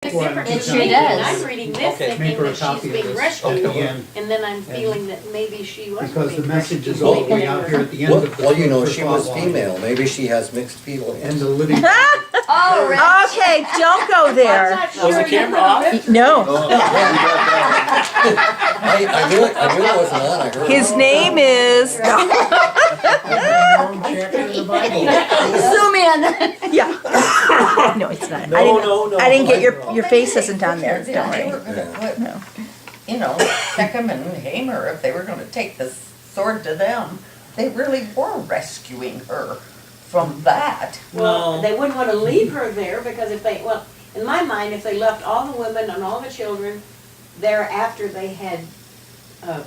It's different It to sure me, does. and I'm reading this Okay. thinking Make her a that she's copy of being this. rescued, Okay. and then I'm feeling that maybe she was Because being the message is rescued. all the Maybe way they out were- here at the end Well, of the. well, you know, first she was plot line. female. Maybe she has mixed feelings. And the living. Oh, Rick. Okay, don't go I'm there. not Was the sure camera you're off? No. I knew it wasn't on. I heard His it. name is. Zoom in. Yeah. No, it's not. No. I didn't get No. your face isn't on there. They Don't were worry. gonna put, No. you know, Peckham and Hamer, if they were gonna take the sword to them, they really were rescuing her from that. Well, No. they wouldn't want to leave her there because if they, well, in my mind, if they left all the women and all the children there after they had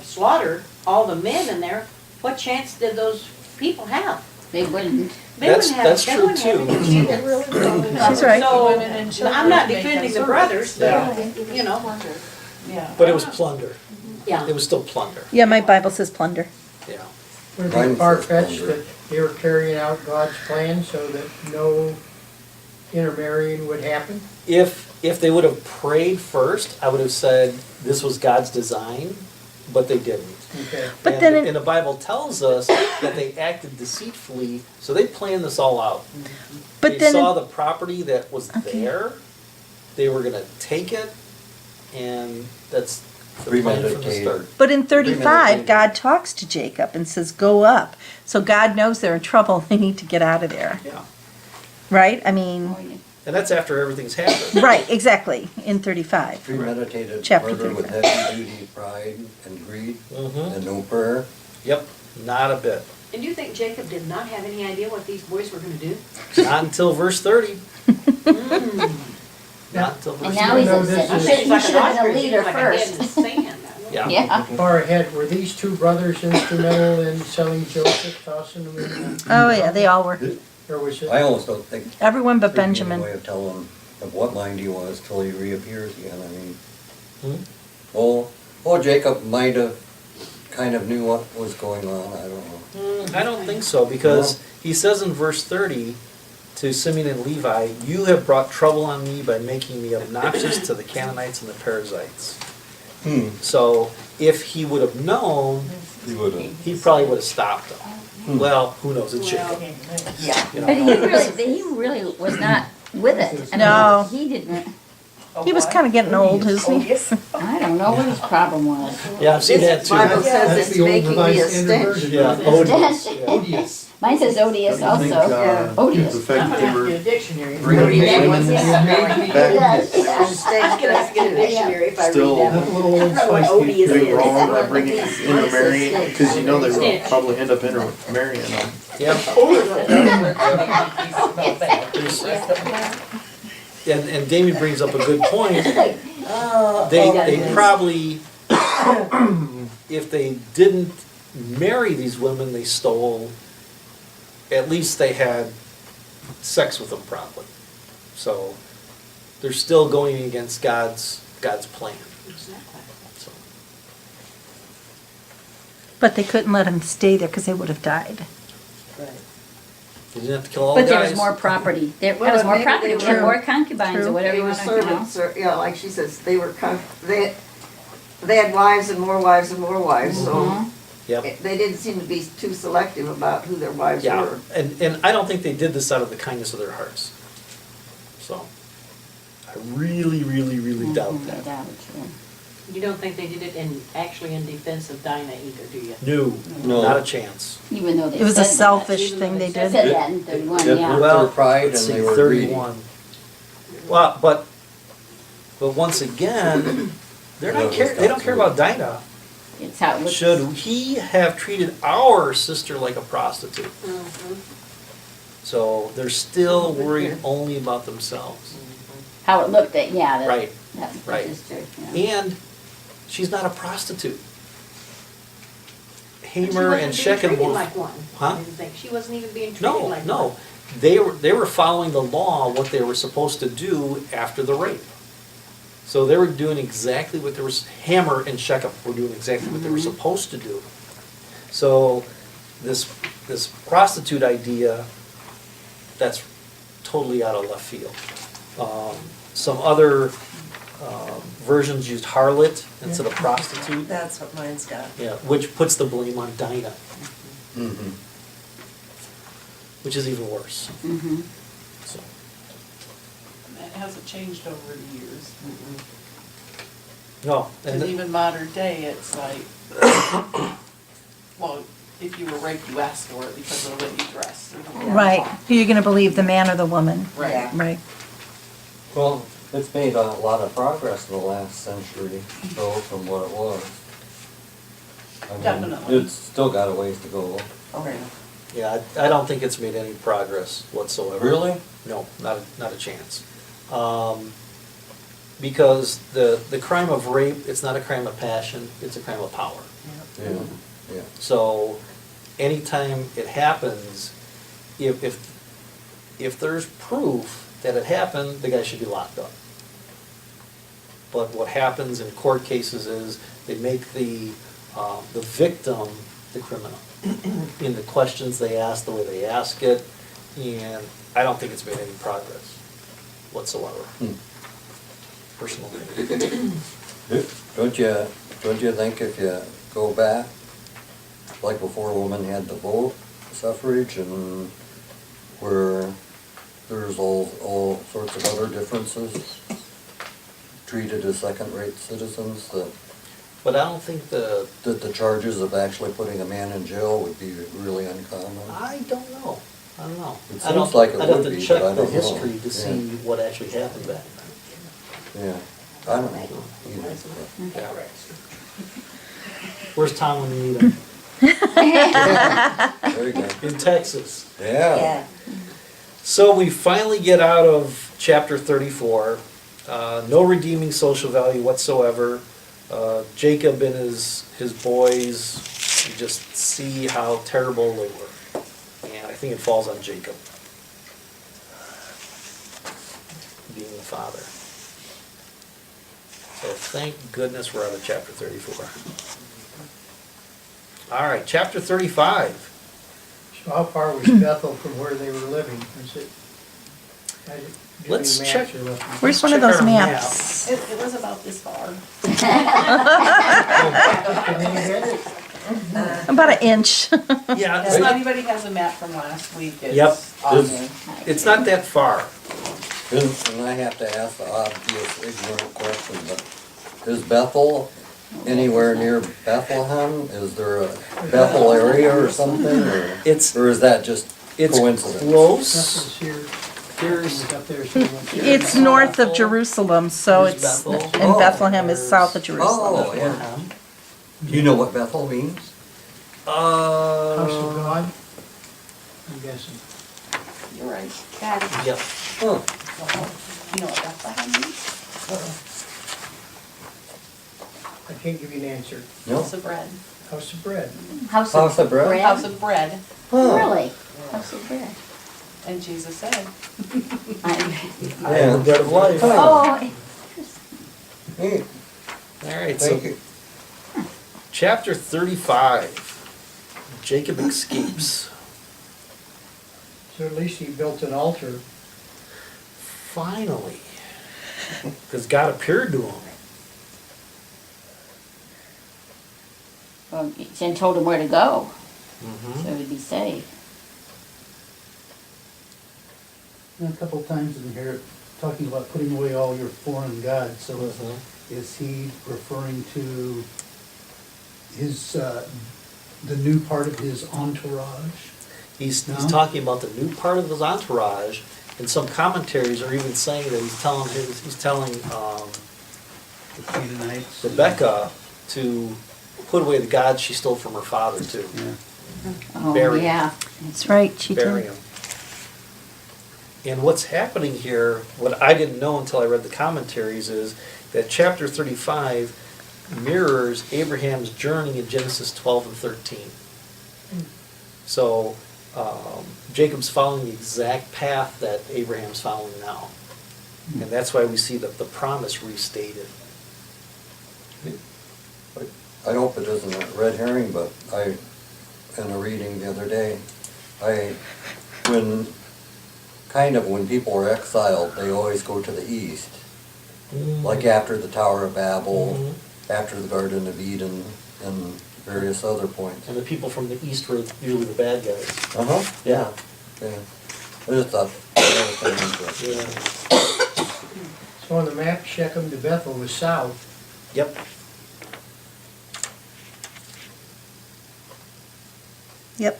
slaughtered all the men in there, what chance did those people have? They wouldn't. They That's- wouldn't have- that's they true, wouldn't have too. any They chance. really were. She's right. So, Women and children I'm not to make defending the them brothers, but, Yeah. you know, Yeah. But it was plunder. yeah. It was still plunder. Yeah, my Bible says plunder. Yeah. Would it Mine be says far-fetched plunder. that they were carrying out God's plan so that no intermarrying would happen? If they would have prayed first, I would have said this was God's design, but they didn't. Okay. But And then the- and the Bible tells us that they acted deceitfully, so they planned this all out. But They then saw the property that was Okay. there, they were gonna take it, and that's the plan from the Premeditated. start. But in 35, Premeditated. God talks to Jacob and says, "Go up." So God knows they're in trouble. They need to get out of there, Yeah, right? I mean, and that's after everything's happened. right? Exactly. In 35. Premeditated Chapter murder with 35. heavy duty pride and greed Mhm. and no prayer. Yep, not a bit. And do you think Jacob did not have any idea what these boys were gonna do? Not until verse 30. Mm. Not until verse And now he's No, thirty. this upset. is- He He's like should an have been a ostrich, he's leader like a head in first. the sand. Yeah. Yeah. Far ahead, were these two brothers instrumental in selling Joseph, tossing him in? Oh yeah, they all were. Or was it? I almost don't think Everyone but there'd be any Benjamin. way of telling of what mind he was till he reappears again. I mean, Hmm? Jacob might have kind of knew what was going on. I don't know. I don't think so, because he says in verse 30 to Simeon and Levi, "You have brought trouble on me by making me obnoxious to the Canaanites and the Perizzites." So if he would have known, He would have. he probably would have stopped them. Well, who knows, it's Jacob. Yeah. You know. But he really was not with it. I mean, No. He didn't, He was kind of getting old, isn't he? I don't know what his problem was. Yeah, I've seen that too. Bible says That's it's the old making me Revised a Standard stench. Version. Yeah, odious. Yeah. Odious. Mine says odious Don't you think, also. Odious. The fact I'm that gonna they have to were get a dictionary. bringing Yeah. women Yeah. back, I'm gonna have to get a dictionary if I read Still- that That's a one. little old I don't know what spicy. odious they is. wrong by bringing intermarrying, because you know they will probably end up intermarrying them. Yep. Yeah. And Damien brings up a good point. Oh, They probably, if they didn't marry these women they stole, at least they had sex with them probably. So they're still going against God's plan. Exactly. So, But they couldn't let him stay there because they would have died. they didn't have to kill all the But there guys. was more property. There Well, was more maybe they property. We had were- more concubines True. or whatever They you were want to, you know. servants, or, yeah, like she says, they were, they had wives and more wives and more wives, so Mhm. Yep. they didn't seem to be too selective about who their wives Yeah, were. and I don't think they did this out of the kindness of their hearts. So, I really, really, really doubt Mhm, I that. doubt it, yeah. You don't think they did it actually in defense of Dinah either, do you? No, No. not a chance. Even though they It was a said that. selfish Even thing though they they Said did. that in 31, It yeah. hurt Well, their pride let's and see, they were greedy. 31. Well, but once again, they don't care about Dinah. It's how it looks. Should he have treated our sister like a prostitute? Mm-hmm. So they're still worried only about themselves. How it looked at, yeah. that- Right, That right. is true, yeah. and she's not a prostitute. But she Hamer wasn't and being Shechem treated were. like one. Huh? I didn't think, she wasn't even being treated No, like one. no. They were following the law, what they were supposed to do after the rape. So they were doing exactly what there was, Hamer and Shechem were doing exactly what they were supposed to do. So this prostitute idea, that's totally out of left field. Some other versions used harlot instead of prostitute. That's what mine's got. Yeah, which puts the blame on Dinah, Mm-hmm. which is even worse. Mm-hmm. So, That hasn't changed over the years. no, and Because even modern day, it's like, well, if you were raped, you asked for it because of the way you dress. Right. Who you gonna believe, the man or the woman? Right. Right. Well, it's made a lot of progress in the last century, though, from what it was. I mean, Definitely. It's still got a ways to go. Okay. yeah, I don't think it's made any progress whatsoever. Really? No, not a chance. Because the crime of rape, it's not a crime of passion, it's a crime of power. Yeah, yeah. So anytime it happens, if there's proof that it happened, the guy should be locked up. But what happens in court cases is they make the victim the criminal in the questions they ask, the way they ask it, and I don't think it's made any progress whatsoever, personally. Don't you think if you go back, like before women had the vote, suffrage, and where there's all sorts of other differences, treated as second-rate citizens, But I don't think that the charges of actually putting a man in jail would be really uncommon? I don't know. It I don't- seems like it I'd have would to be, check but I the don't know. history to Yeah. see what actually happened back then. Yeah, I don't know either. Yeah. Where's Tom when you need him? There you go. In Texas. Yeah. So we finally get out of chapter 34. No redeeming social value whatsoever. Jacob and his boys, you just see how terrible they were. And I think it falls on Jacob, being the father. So thank goodness we're out of chapter 34. All right, chapter 35. So how far was Bethel from where they were living? Is it? I didn't- Let's maps check. are looking. Where's one of Check those our maps? It was about this far. Can they get it? About an inch. Yeah, If anybody has a map from last week, Yep. it's on there. it's not that far. And I have to ask the obvious ignorant question, but is Bethel anywhere near Bethlehem? Is there a Bethel area or something, or It's is that just it's coincidence? close. Bethel's here. Here's Up there somewhere. It's north of Jerusalem, so Here's it's, Bethel. and Bethlehem is south of Jerusalem. Oh, yeah. Do you know what Bethel means? House of God, I'm guessing. You're right. Got it. Yep. Huh. You know what Bethlehem means? I can't give you an answer. No? House of bread. House of bread. House House of bread? House of bread. Huh. Really? House of bread. And Jesus said, I I am the bread of life. Oh, Hey, All right, so thank you. chapter 35. Jacob escapes. So at least he built an altar. Finally. Because God appeared to him. well, and told him where to go, Mm-hmm. so he'd be safe. A couple of times in here, talking about putting away all your foreign gods, so is he referring to his, the new part of his entourage? He's No? talking about the new part of his entourage, and some commentaries are even saying that he's telling The Canaanites? Rebecca to put away the gods she stole from her father too. Yeah. Oh, Bury him. yeah. That's right, she Bury did. him. And what's happening here, what I didn't know until I read the commentaries, is that chapter 35 mirrors Abraham's journey in Genesis 12 and 13. So Jacob's following the exact path that Abraham's following now. And that's why we see the promise restated. I hope it isn't a red herring, but in a reading the other day, when people are exiled, they always go to the east. like after the Tower of Babel, Mhm. after the Garden of Eden, and various other points. And the people from the east were usually the bad guys. Uh-huh, Yeah. yeah. I just thought that was interesting. Yeah. So on the map, Shechem to Bethel was south. Yep. Yep.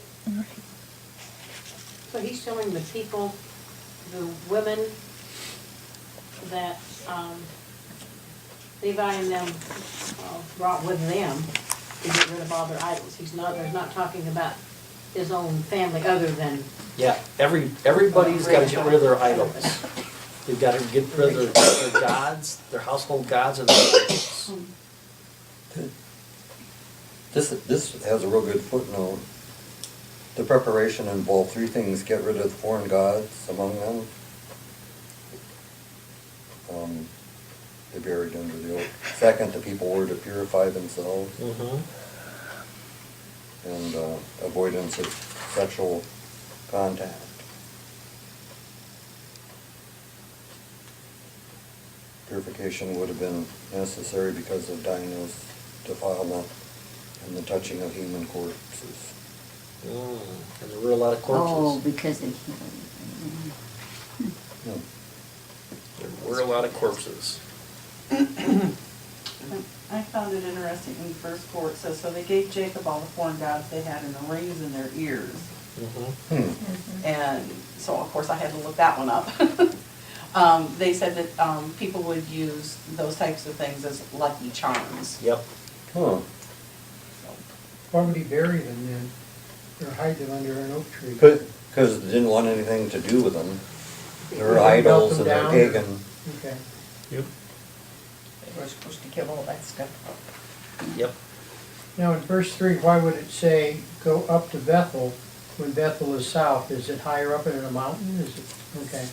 So he's telling the people, the women, that Levi and them brought with them to get rid of all their idols. There's not talking about his own family other than, Yeah, everybody's gotta get rid of their idols. They've gotta get rid of their gods, their household gods and their idols. This has a real good footnote. The preparation involved three things: get rid of the foreign gods among them. They buried under the oak. Second, the people were to purify themselves, Mhm. and avoidance of sexual contact. Purification would have been necessary because of Dinah's defilement and the touching of human corpses. And there were a lot of Oh, corpses. because they, No. There were a lot of corpses. I found it interesting in verse 4, it says, so they gave Jacob all the foreign gods they had and the rings in their ears. Mhm. And so, of course, I had to look that one up. They said that people would use those types of things as lucky charms. Yep. Huh. Why would he bury them then? Or hide them under an oak tree? Because they didn't want anything to do with them. They're Melt idols them and they're down? pagan. Okay. Yep. They were supposed to give all that stuff up. Yep. Now in verse 3, why would it say, go up to Bethel when Bethel is south? Is it higher up in a mountain? Is it, okay.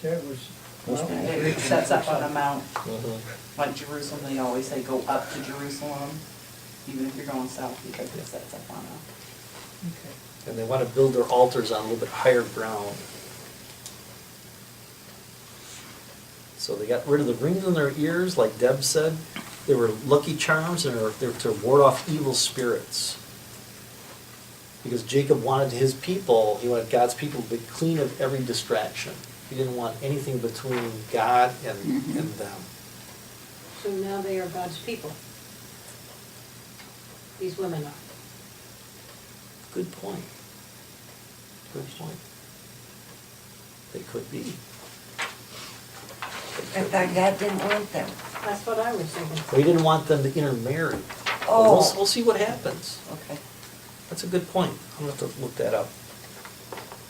That was, well, It sets up on a mount, Mhm. like Jerusalem, they always say go up to Jerusalem, even if you're going south, because it sets up on a. okay. And they want to build their altars on a little bit higher ground. So they got rid of the rings in their ears, like Deb said. They were lucky charms, and they were to ward off evil spirits. Because Jacob wanted his people, he wanted God's people to be clean of every distraction. He didn't want anything between God and them. so now they are God's people. These women are. Good point. Good point. They could be. I thought God didn't want them. That's what I was thinking. We didn't want them to intermarry. Oh. We'll see what happens. Okay. That's a good point. I'm gonna have to look that up.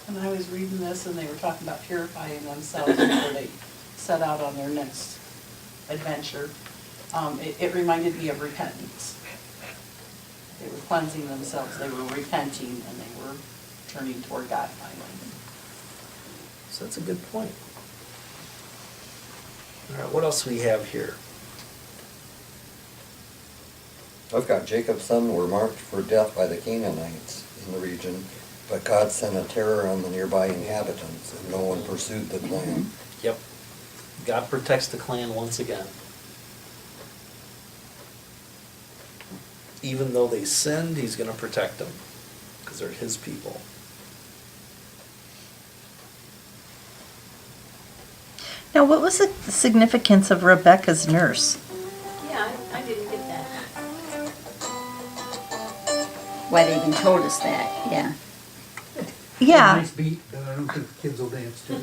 And I was reading this and they were talking about purifying themselves before they set out on their next adventure. It reminded me of repentance. They were cleansing themselves, they were repenting, and they were turning toward God finally. So that's a good point. All right, what else do we have here? I've got Jacob's sons were marked for death by the Canaanites in the region, but God sent a terror on the nearby inhabitants, and no one pursued the clan. Yep. God protects the clan once again. Even though they sinned, he's gonna protect them, because they're his people. Now, what was the significance of Rebecca's nurse? Yeah, I didn't get that. why they even told us that, yeah. Yeah. Nice beat, but I don't think the kids will dance to it.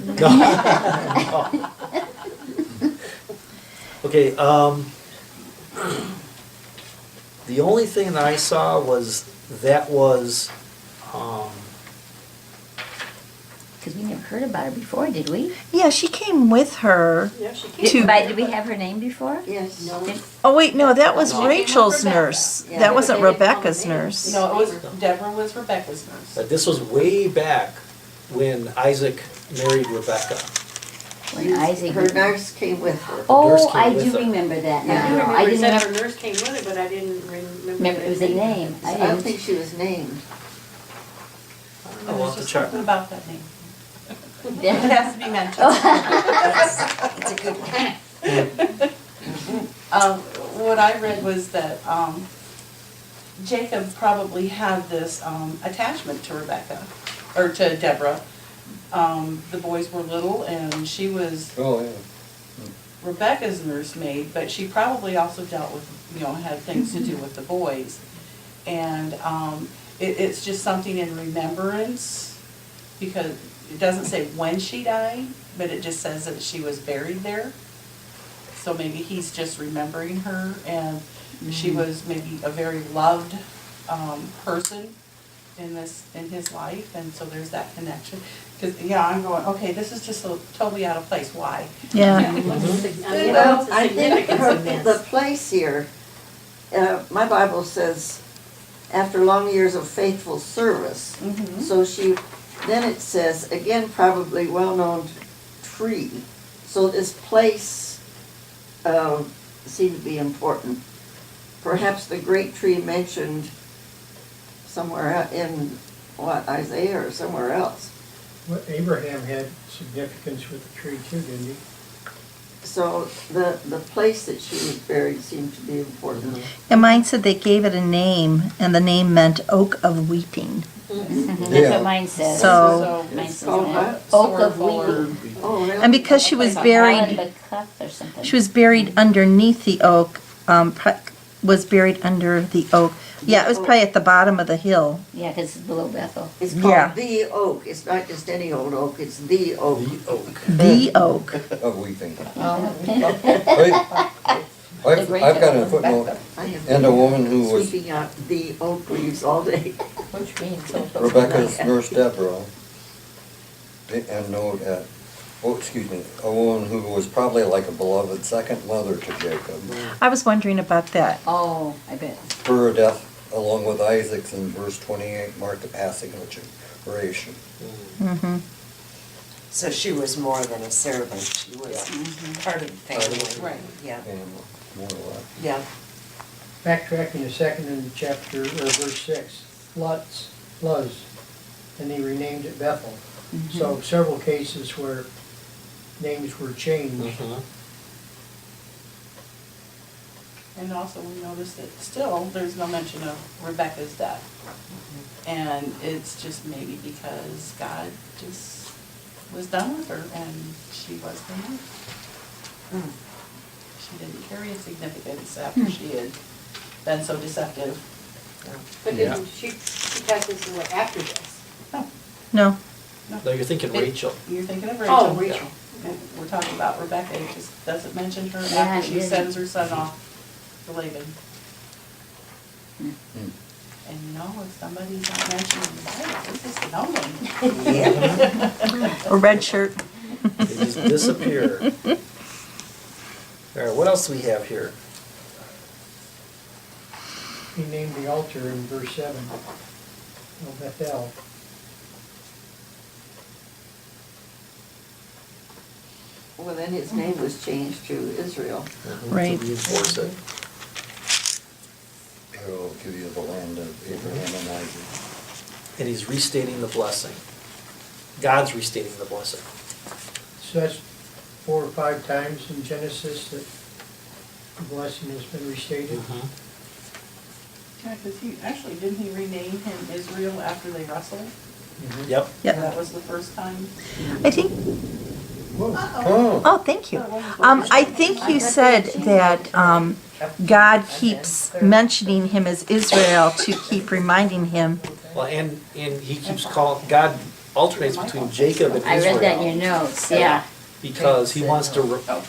Okay, the only thing that I saw was, Because we never heard about her before, did we? Yeah, she came with her. Yeah, she came. Did we have her name before? Yes. No. Did- Oh, wait, no, that was No. Rachel's Rebecca. nurse. Yeah. That wasn't They didn't call Rebecca's her name. nurse. No, it was, Deborah was Rebecca's nurse. but this was way back when Isaac married Rebecca. When Isaac. Her nurse came with her. Nurse Oh, came I with do her. remember that I now. do remember I it didn't said her remember, nurse came with her, but I didn't remember. remember it was a name. I I don't didn't. think she was named. I don't know, There we'll was have to just check. something about that name. It has to be mentioned. It's a good one. What I read was that Jacob probably had this attachment to Rebecca, or to Deborah. The boys were little and she was Oh, yeah. Rebecca's nursemaid, but she probably also dealt with, had things to do with the boys. And it's just something in remembrance, because it doesn't say when she died, but it just says that she was buried there. So maybe he's just remembering her, and she was maybe a very loved person in his life, and so there's that connection. Because, I'm going, okay, this is just so totally out of place, why? Yeah. Well, I think significance of the this. place here, my Bible says, after long years of faithful service. Mhm. So then it says, again, probably well-known tree. So this place seemed to be important. Perhaps the great tree mentioned somewhere in, Isaiah or somewhere else. Well, Abraham had significance with the tree too, didn't he? So the place that she was buried seemed to be important. And mine said they gave it a name, and the name meant Oak of Weeping. That's Yeah. what mine says. So- Mine It's says called that. what? Oak of Sorrowful or- Weeping. Oh, really? And because she was Alan buried, Backup or something. she was buried underneath the oak, was buried under the oak. Yeah, it was probably at the bottom of the hill. Yeah, 'cause it's below Bethel. It's Yeah. called the oak. It's not just any old oak, it's the oak. The oak. The oak. Of weeping. Oh. I've got a footnote, I have and a woman who was sweeping out the oak leaves all day. Which means so. Rebecca's nurse Deborah, and note a woman who was probably like a beloved second mother to Jacob. I was wondering about that. Oh, I bet. Her death, along with Isaac's in verse 28, marked the passing of a generation. Mm-hmm. So she was more than a servant, she was part of the family. Right. Yeah, And more or less. yeah. Backtracking a second in chapter, or verse 6, Luz, and he renamed it Bethel. So several cases where names were changed. Mhm. And also we noticed that still, there's no mention of Rebecca's death. And it's just maybe because God just was done with her and she was removed. She didn't carry a significance after she had been so deceptive. But Yeah. didn't she passes away after this? No. No, you're thinking Rachel. You're thinking of Rachel. Oh, Rachel. And we're talking about Rebecca, it just doesn't mention her Yeah, after it she isn't. sends her son off to Laban. Hmm. And if somebody's not mentioned in the Bible, this is no one. A red shirt. They just disappear. All right, what else do we have here? He named the altar in verse 7, El Bethel. Well, then his name was changed to Israel. Right. To reinforce it. It will give you the land of Abraham and Isaac. And he's restating the blessing. God's restating the blessing. So that's 4 or 5 times in Genesis that the blessing has been restated. Yeah, because didn't he rename him Israel after they wrestled? Yep. Yep. That was the first time. I think, Whoa. Oh, oh, thank you. I think you said that God keeps mentioning him as Israel to keep reminding him. Well, and he keeps calling, God alternates between Jacob and I Israel. read that in your notes, yeah. Because he wants to,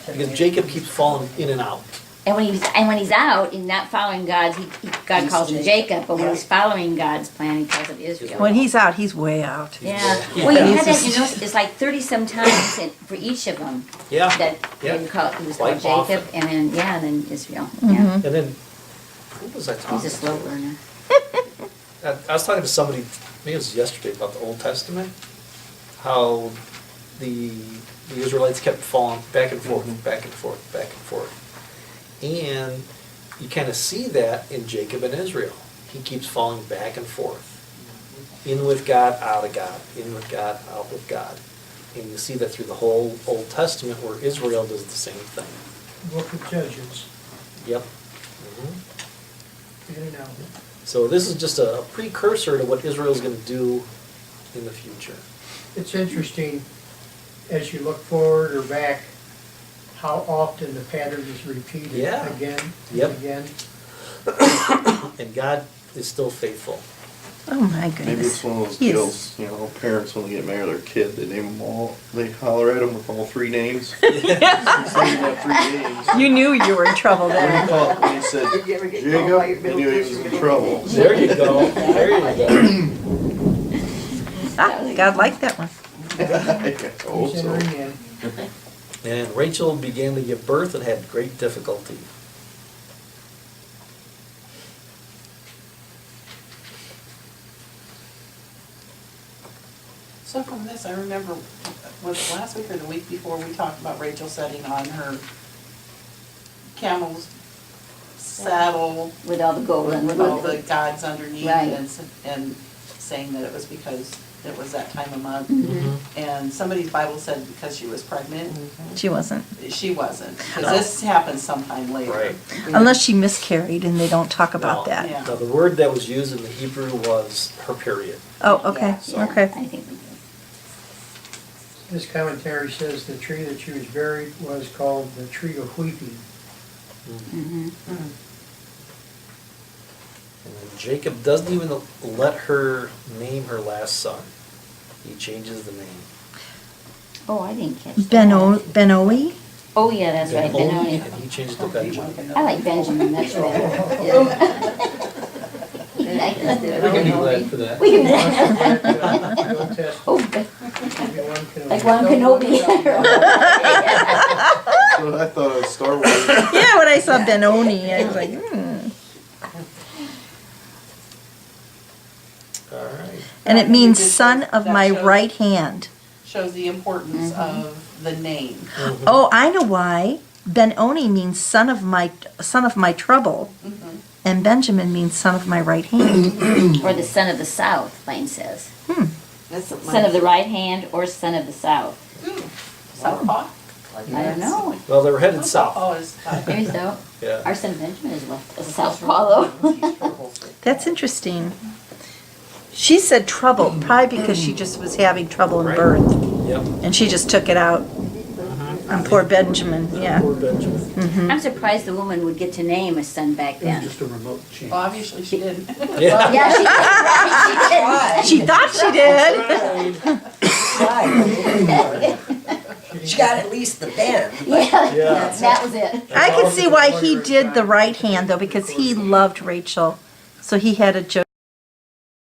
because Jacob keeps falling in and out. And when he's out and not following God's, God calls him Jacob, but when he's following God's plan, he calls him Israel. When he's out, he's way out. Yeah, well, you had that, it's like 30-some times for each of them. Yeah. That Yeah. he was called Quite Jacob, often. and then Israel, Mm-hmm. yeah. And then, who was I talking to? He's a slow learner. I was talking to somebody, maybe it was yesterday, about the Old Testament, how the Israelites kept falling back and forth, back and forth, back and forth. And you kind of see that in Jacob and Israel. He keeps falling back and forth. In with God, out of God. In with God, out with God. And you see that through the whole Old Testament where Israel does the same thing. Book of Judges, Yep. in and out. So this is just a precursor to what Israel's going to do in the future. It's interesting, as you look forward or back, how often the pattern is repeated Yeah. again Yep. and again. And God is still faithful. Oh, my Maybe goodness. it's one of those He is- deals, you know, parents when they get married to their kid, they name them all, they holler at them with all three names. Since they have three names. You knew you were in trouble When he there. called, when he said Did you ever get called by your Jacob, middle you knew he name was or in middle trouble. There you go. There you go. Ah, God liked that one. I hope He's so. entering in. And Rachel began to give birth and had great difficulty. So from this, I remember, was it last week or the week before, we talked about Rachel setting on her camel's saddle With all the gold and with all the gods underneath Right. and saying that it was because it was that time of month. Mm-hmm. And somebody's Bible said because she was pregnant, She wasn't. she wasn't. Because this happened sometime later. Right. Unless she miscarried and they don't talk about No. that. Yeah. Now, the word that was used in the Hebrew was her period. Oh, okay, Yeah. okay. I think we did. This commentary says the tree that she was buried was called the tree of weeping. Mm-hmm. And then Jacob doesn't even let her name her last son. He changes the name. Oh, I didn't catch that. Benoi? Oh, yeah, that's right, Benoni, Benoni. and he changed to Benjamin. I like Benjamin, that's better. We can be glad for that. We can, The Old Testament, oh, Obi-Wan Kenobi. like one Kenobi. So I thought it was Star Wars. Yeah, when I saw Benoni, I was like, All right. And it means That son of my shows- right hand. Shows the importance of the name. Oh, I know why. Benoni means son of my trouble, and Benjamin means son of my right hand. Or the son of the south, Lane says. That's what Son of the right hand or son of the south. Southpaw? I don't know. Well, they were headed south. Oh, is Maybe so. Yeah. Our son Benjamin is left as a southpaw though. That's interesting. She said trouble, probably because she just was having trouble in Right. birth, Yep. and she just took it out on poor Benjamin. Yeah. Poor Benjamin. I'm surprised the woman would get to name a son back It was then. just a remote change. Well, obviously she didn't. Yeah. Yeah, she did. She thought she did. She got at least the pen. Yeah, Yeah. that was it. I can see why he did the right hand though, because he loved Rachel, so he had a joke.